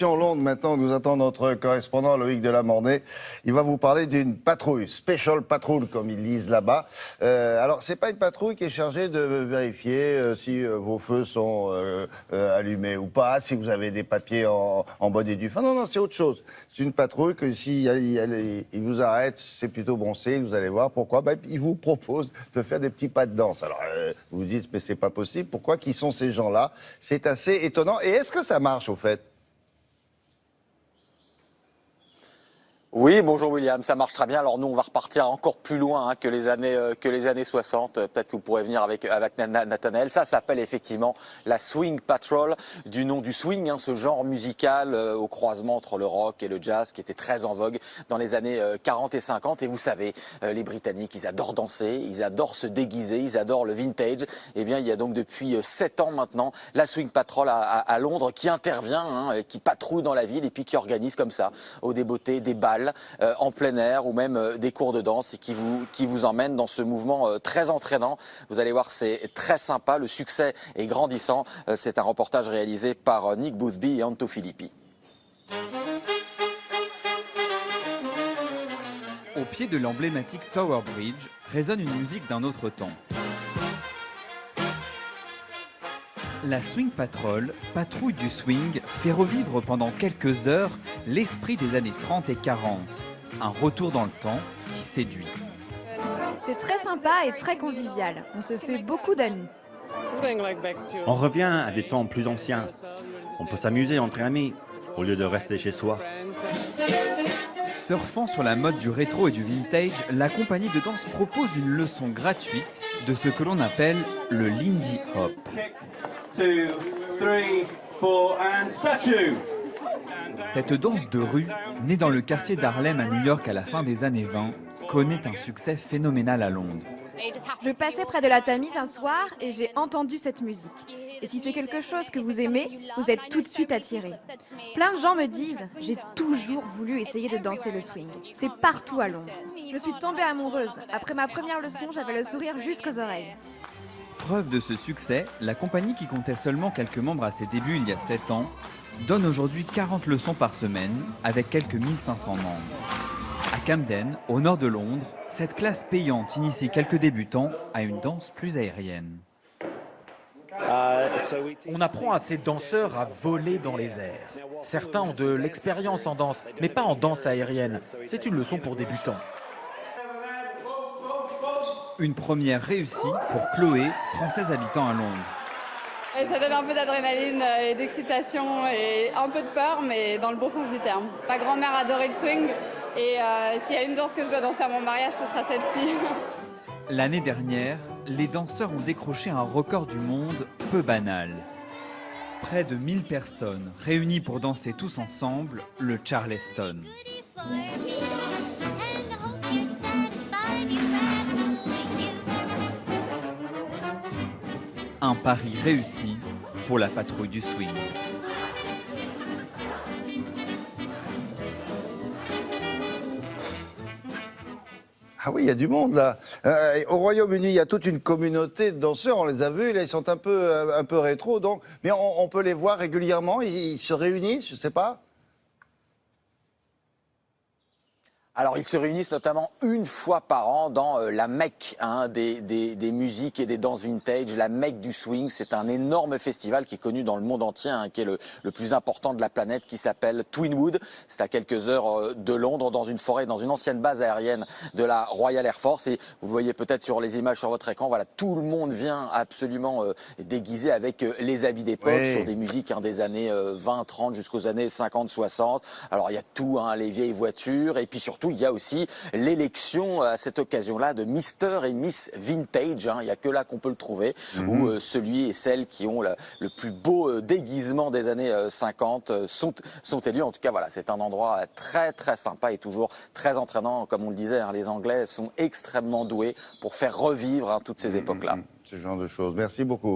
En Londres, maintenant, nous attend notre correspondant Loïc Delamornay. Il va vous parler d'une patrouille, special patrol, comme ils disent là-bas. Alors, c'est pas une patrouille qui est chargée de vérifier si vos feux sont allumés ou pas, si vous avez des papiers en bonne et due forme. Non, c'est autre chose. C'est une patrouille que si il vous arrête, c'est plutôt bon signe. Vous allez voir pourquoi. Il vous propose de faire des petits pas de danse. Alors, vous vous dites, mais c'est pas possible. Pourquoi? Qui sont ces gens-là? C'est assez étonnant. Et est-ce que ça marche, au fait? Oui, bonjour William, ça marche très bien. Alors nous, on va repartir encore plus loin que les années 60. Peut-être que vous pourrez venir avec Nathanaël. Ça s'appelle effectivement la Swing Patrol, du nom du swing, ce genre musical au croisement entre le rock et le jazz qui était très en vogue dans les années 40 et 50. Et vous savez, les Britanniques, ils adorent danser, ils adorent se déguiser, ils adorent le vintage. Eh bien, il y a donc depuis 7 ans maintenant la Swing Patrol à Londres qui intervient, qui patrouille dans la ville et puis qui organise comme ça, au débeauté, des balles en plein air ou même des cours de danse et qui vous emmène dans ce mouvement très entraînant. Vous allez voir, c'est très sympa, le succès est grandissant. C'est un reportage réalisé par Nick Boothby et Anto Filippi. Au pied de l'emblématique Tower Bridge résonne une musique d'un autre temps. La Swing Patrol, patrouille du swing, fait revivre pendant quelques heures l'esprit des années 30 et 40. Un retour dans le temps qui séduit. C'est très sympa et très convivial. On se fait beaucoup d'amis. On revient à des temps plus anciens. On peut s'amuser entre amis au lieu de rester chez soi. Surfant sur la mode du rétro et du vintage, la compagnie de danse propose une leçon gratuite de ce que l'on appelle le Lindy Hop. 2, 3, 4 and statue. Cette danse de rue, née dans le quartier d'Harlem à New York à la fin des années 20, connaît un succès phénoménal à Londres. Je passais près de la Tamise un soir et j'ai entendu cette musique. Et si c'est quelque chose que vous aimez, vous êtes tout de suite attiré. Plein de gens me disent « J'ai toujours voulu essayer de danser le swing. C'est partout à Londres. » Je suis tombée amoureuse. Après ma première leçon, j'avais le sourire jusqu'aux oreilles. Preuve de ce succès, la compagnie qui comptait seulement quelques membres à ses débuts il y a 7 ans, donne aujourd'hui 40 leçons par semaine avec quelques 1500 membres. À Camden, au nord de Londres, cette classe payante initie quelques débutants à une danse plus aérienne. On apprend à ces danseurs à voler dans les airs. Certains ont de l'expérience en danse, mais pas en danse aérienne. C'est une leçon pour débutants. Une première réussie pour Chloé, française habitant à Londres. Et ça donne un peu d'adrénaline et d'excitation et un peu de peur, mais dans le bon sens du terme. Ma grand-mère adorait le swing et s'il y a une danse que je dois danser à mon mariage, ce sera celle-ci. L'année dernière, les danseurs ont décroché un record du monde peu banal. Près de 1000 personnes réunies pour danser tous ensemble le Charleston. Un pari réussi pour la patrouille du swing. Ah oui, il y a du monde là. Au Royaume-Uni, il y a toute une communauté de danseurs. On les a vus, là, ils sont un peu rétro, donc. Mais on peut les voir régulièrement. Ils se réunissent, je sais pas. Alors, ils se réunissent notamment une fois par an dans la Mecque des musiques et des danses vintage. La Mecque du swing, c'est un énorme festival qui est connu dans le monde entier, qui est le plus important de la planète, qui s'appelle Twinwood. C'est à quelques heures de Londres, dans une forêt, dans une ancienne base aérienne de la Royal Air Force. Et vous voyez peut-être sur les images sur votre écran, voilà, tout le monde vient absolument déguisé avec les habits d'époque, oui, sur des musiques des années 20, 30 jusqu'aux années 50, 60. Alors, il y a tout, les vieilles voitures, et puis surtout, il y a aussi l'élection à cette occasion-là de Mr et Miss Vintage. Il n'y a que là qu'on peut le trouver, où celui et celle qui ont le plus beau déguisement des années 50 sont élus. En tout cas, voilà, c'est un endroit très très sympa et toujours très entraînant. Comme on le disait, les Anglais sont extrêmement doués pour faire revivre toutes ces époques-là. Ce genre de choses. Merci beaucoup.